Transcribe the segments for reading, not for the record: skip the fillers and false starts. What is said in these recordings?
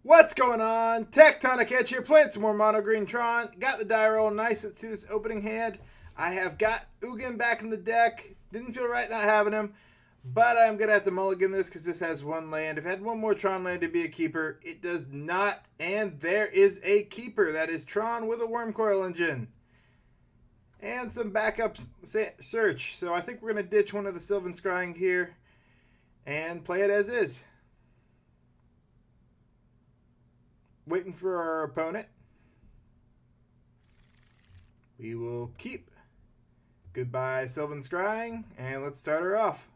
What's going on? Tectonic Edge here, playing some more mono green Tron. Got the die roll nice. Let's see this opening hand. I have got Ugin back in the deck. Didn't feel right not having him, but I'm going to have to mulligan this because this has one land. If I had one more Tron land to be a keeper, it does not. And there is a keeper. That is Tron with a Worm Coil Engine. And some backup search. So I think we're going to ditch one of the Sylvan Scrying here and play it as is. Waiting for our opponent. We will keep. Goodbye, Sylvan Scrying, and let's start her off.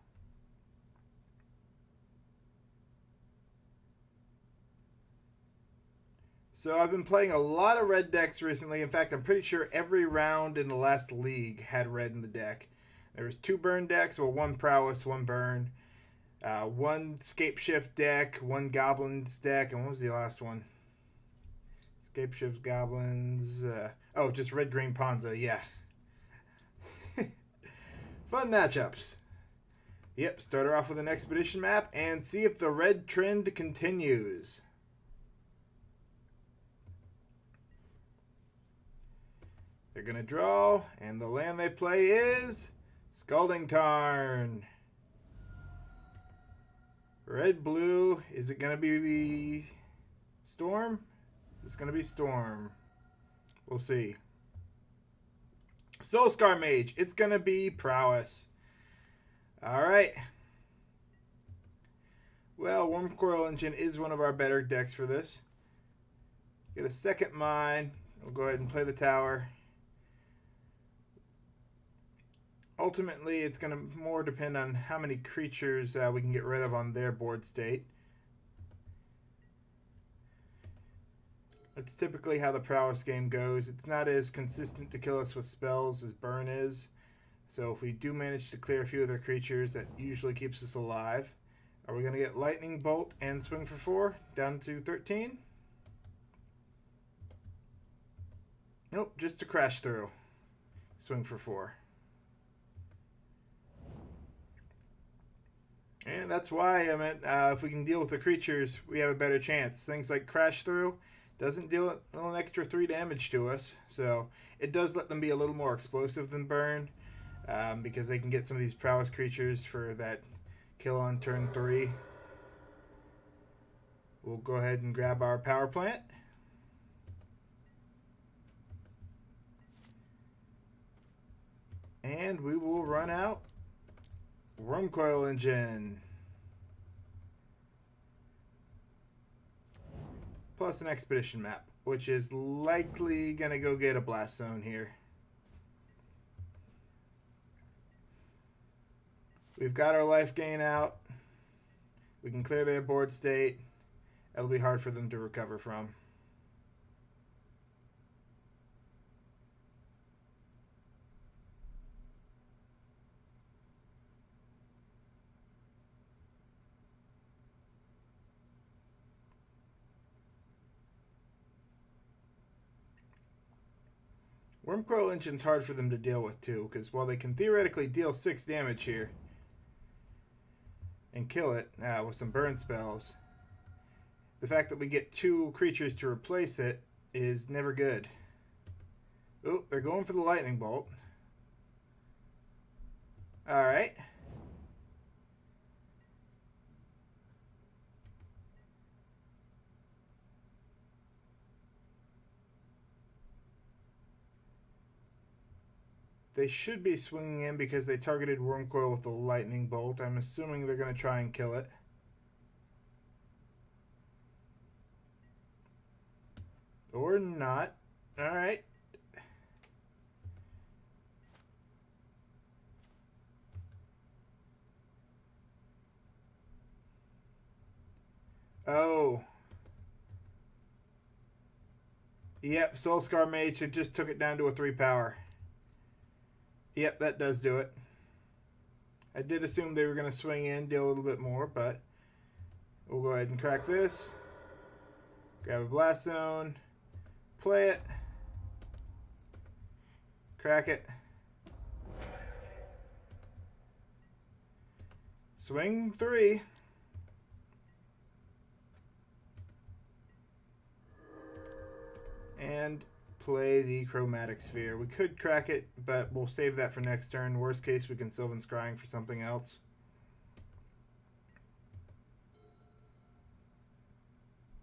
So I've been playing a lot of red decks recently. In fact, I'm pretty sure every round in the last league had red in the deck. There was 2 burn decks, well, 1 prowess, 1 burn, 1 scape shift deck, 1 goblins deck, and what was the last one? Scape shifts, goblins. Oh, just red, green, Ponza. Yeah. Fun matchups. Yep, start her off with an expedition map and see if the red trend continues. They're going to draw, and the land they play is Scalding Tarn. Red, blue. Is it going to be Storm? It's going to be Storm. We'll see. Soulscar Mage. It's going to be Prowess. Alright. Well, Worm Coil Engine is one of our better decks for this. Get a second mine. We'll go ahead and play the tower. Ultimately, it's going to more depend on how many creatures we can get rid of on their board state. That's typically how the prowess game goes. It's not as consistent to kill us with spells as burn is. So if we do manage to clear a few of their creatures, that usually keeps us alive. Are we going to get lightning bolt and swing for 4 down to 13? Nope, just a crash through. Swing for 4. And that's why I meant if we can deal with the creatures, we have a better chance. Things like crash through doesn't deal an extra 3 damage to us, so it does let them be a little more explosive than burn, because they can get some of these prowess creatures for that kill on turn 3. We'll go ahead and grab our power plant. And we will run out Worm Coil Engine. Plus an expedition map, which is likely going to go get a blast zone here. We've got our life gain out. We can clear their board state. It'll be hard for them to recover from. Worm Coil Engine's hard for them to deal with too, because while they can theoretically deal 6 damage here and kill it with some burn spells, the fact that we get 2 creatures to replace it is never good. Oh, they're going for the lightning bolt. Alright. They should be swinging in because they targeted Worm Coil with the lightning bolt. I'm assuming they're going to try and kill it. Or not. Alright. Oh. Yep, Soulscar Mage, it just took it down to a 3 power. Yep, that does do it. I did assume they were going to swing in, deal a little bit more, but we'll go ahead and crack this. Grab a blast zone. Play it. Crack it. Swing 3. and play the Chromatic Sphere. We could crack it, but we'll save that for next turn. Worst case, we can Sylvan Scrying for something else.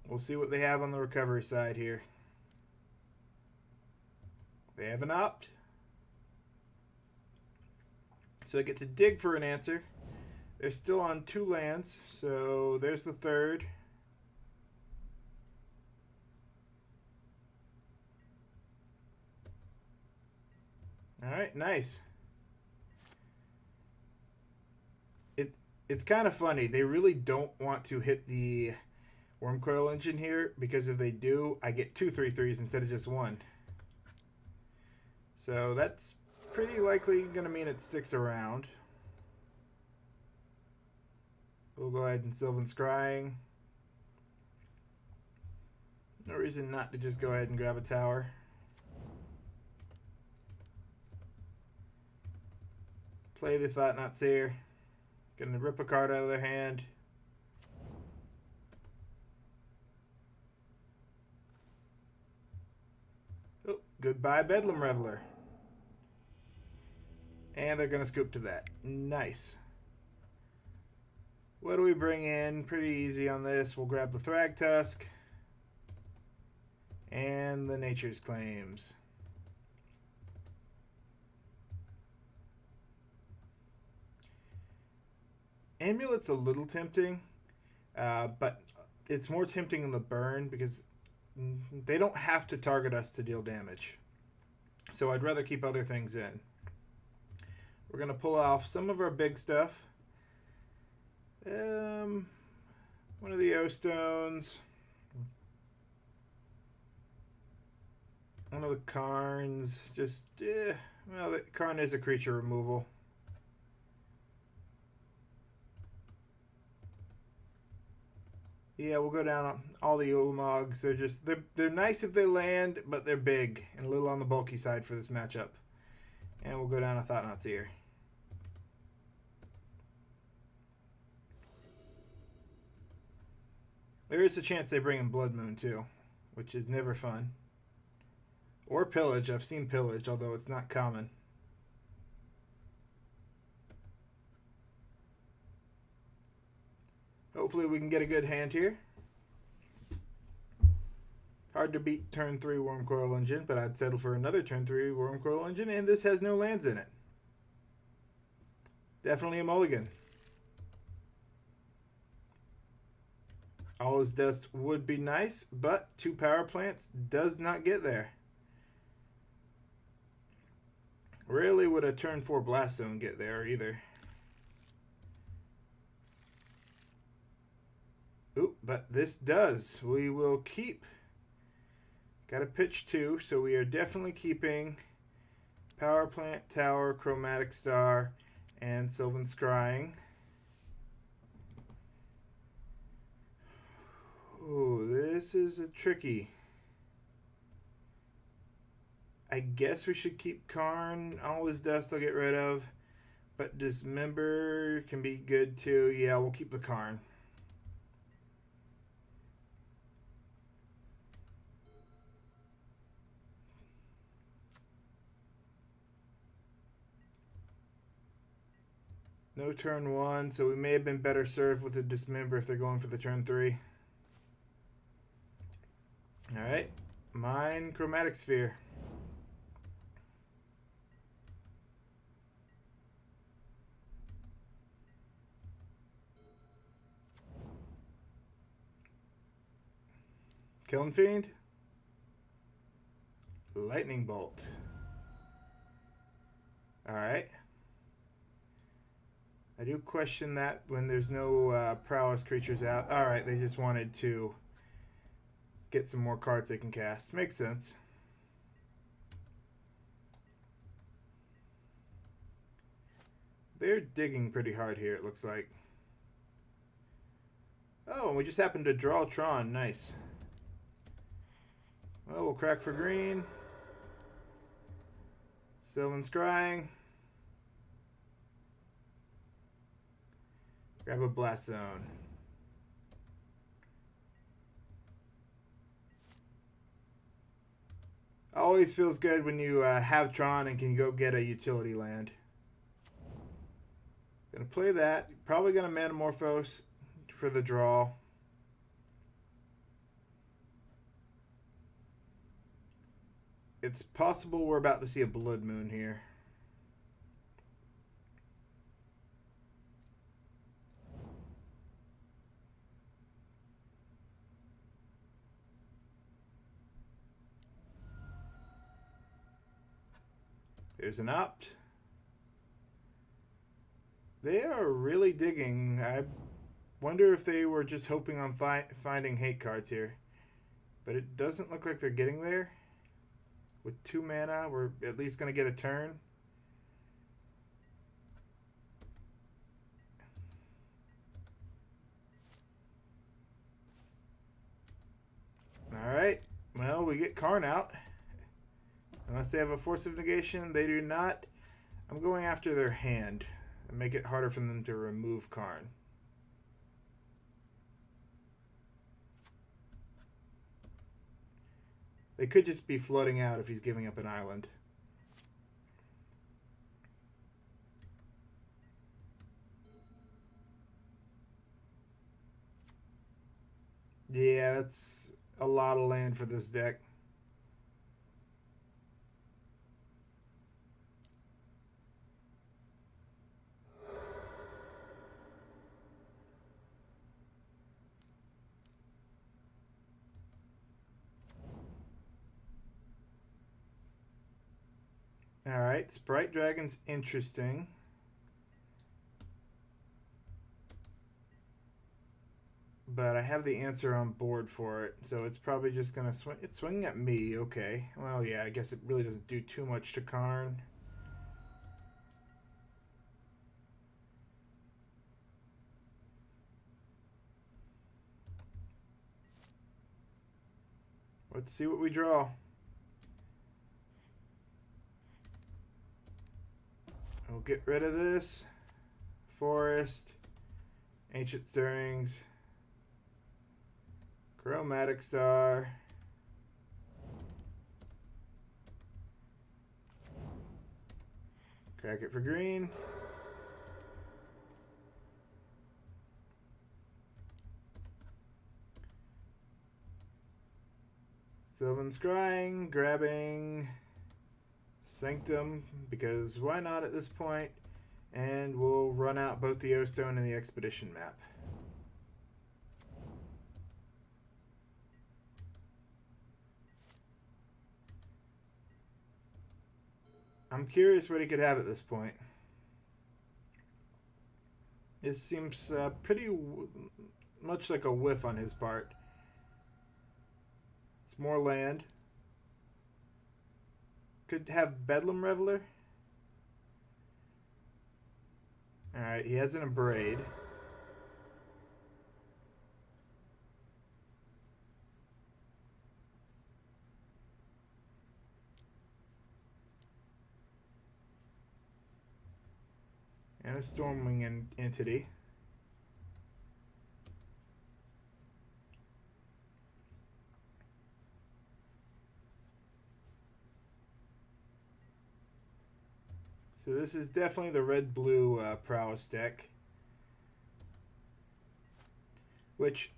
We'll see what they have on the recovery side here. They have an opt. So I get to dig for an answer. They're still on 2 lands, so there's the third. Alright, nice. It's kind of funny. They really don't want to hit the Wormcoil Engine here, because if they do, I get 2 3/3s instead of just 1. So that's pretty likely going to mean it sticks around. We'll go ahead and Sylvan Scrying. No reason not to just go ahead and grab a tower. Play the Thought-Knot Seer. Gonna rip a card out of their hand. Oh, goodbye Bedlam Reveler. And they're gonna scoop to that. Nice. What do we bring in? Pretty easy on this. We'll grab the Thragtusk and the Nature's Claims. Amulet's a little tempting, but it's more tempting in the burn because they don't have to target us to deal damage. So I'd rather keep other things in. We're going to pull off some of our big stuff. One of the O-Stones. One of the Karns. Just, well, the Karn is a creature removal. Yeah, we'll go down on all the Ulamog's. They're nice if they land, but they're big and a little on the bulky side for this matchup. And we'll go down a Thought-Knot Seer. There is a chance they bring in Blood Moon too, which is never fun. Or Pillage. I've seen Pillage, although it's not common. Hopefully we can get a good hand here. Hard to beat turn 3 Wormcoil Engine, but I'd settle for another turn 3 Wormcoil Engine, and this has no lands in it. Definitely a mulligan. All Is Dust would be nice, but 2 power plants does not get there. Rarely would a turn 4 Blast Zone get there either. Ooh, but this does. We will keep. Got a pitch 2, so we are definitely keeping Power Plant, Tower, Chromatic Star, and Sylvan Scrying. Ooh, this is a tricky. I guess we should keep Karn. All His Dust I'll get rid of. But Dismember can be good too. Yeah, we'll keep the Karn. No turn 1, so we may have been better served with a Dismember if they're going for the turn 3. Alright, mine Chromatic Sphere. Killing Fiend. Lightning Bolt. Alright. I do question that when there's no prowess creatures out. Alright, they just wanted to get some more cards they can cast. Makes sense. They're digging pretty hard here, it looks like. Oh, and we just happened to draw Tron. Nice. Well, we'll crack for green. Sylvan Scrying. Grab a Blast Zone. Always feels good when you have Tron and can go get a utility land. Gonna play that. Probably gonna Manamorphose for the draw. It's possible we're about to see a Blood Moon here. There's an opt. They are really digging. I wonder if they were just hoping on finding hate cards here. But it doesn't look like they're getting there. With 2 mana, we're at least going to get a turn. Alright. Well, we get Karn out. Unless they have a Force of Negation, they do not. I'm going after their hand and make it harder for them to remove Karn. They could just be flooding out if he's giving up an island. Yeah, that's a lot of land for this deck. Alright, Sprite Dragon's interesting. But I have the answer on board for it, so it's probably just going to swing. It's swinging at me, okay. Well, yeah, I guess it really doesn't do too much to Karn. Let's see what we draw. We'll get rid of this. Forest. Ancient Stirrings. Chromatic Star. Crack it for green. Sylvan Scrying, grabbing Sanctum, because why not at this point? And we'll run out both the O-Stone and the Expedition map. I'm curious what he could have at this point. This seems pretty much like a whiff on his part. It's more land. Could have Bedlam Reveler. Alright, he has an Abrade. And a Stormwing entity. So this is definitely the red-blue prowess deck. Which,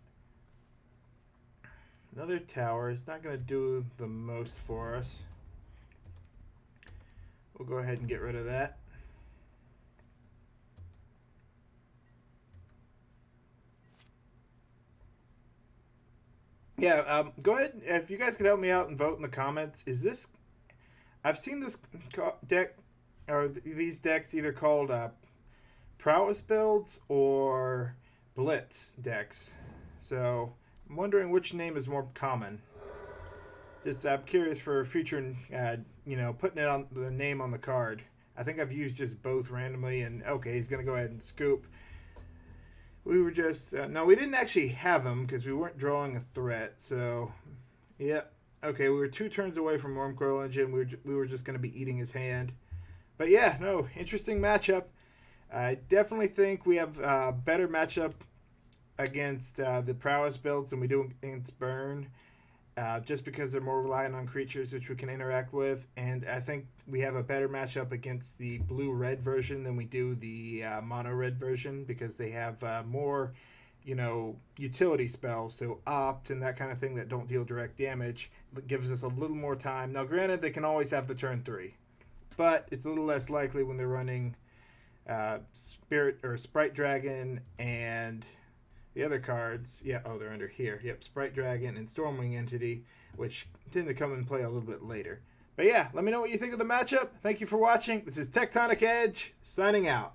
another tower is not going to do the most for us. We'll go ahead and get rid of that. Yeah, go ahead. If you guys could help me out and vote in the comments. Is this... I've seen this deck, or these decks either called prowess builds or blitz decks. So I'm wondering which name is more common. Just I'm curious for future, putting it on the name on the card. I think I've used just both randomly, and okay, he's gonna go ahead and scoop. We were just no, we didn't actually have him because we weren't drawing a threat. So, yep. Okay, we were 2 turns away from Wormcoil Engine. We were just going to be eating his hand. But yeah, no, interesting matchup. I definitely think we have a better matchup against the prowess builds than we do against Burn. just because they're more reliant on creatures which we can interact with. And I think we have a better matchup against the blue-red version than we do the mono-red version, because they have more, utility spells, so opt and that kind of thing that don't deal direct damage. It gives us a little more time. Now, granted, they can always have the turn 3, but it's a little less likely when they're running Spirit or Sprite Dragon and the other cards. Yeah, oh, they're under here. Yep, Sprite Dragon and Stormwing Entity, which tend to come and play a little bit later. But yeah, let me know what you think of the matchup. Thank you for watching. This is Tectonic Edge, signing out.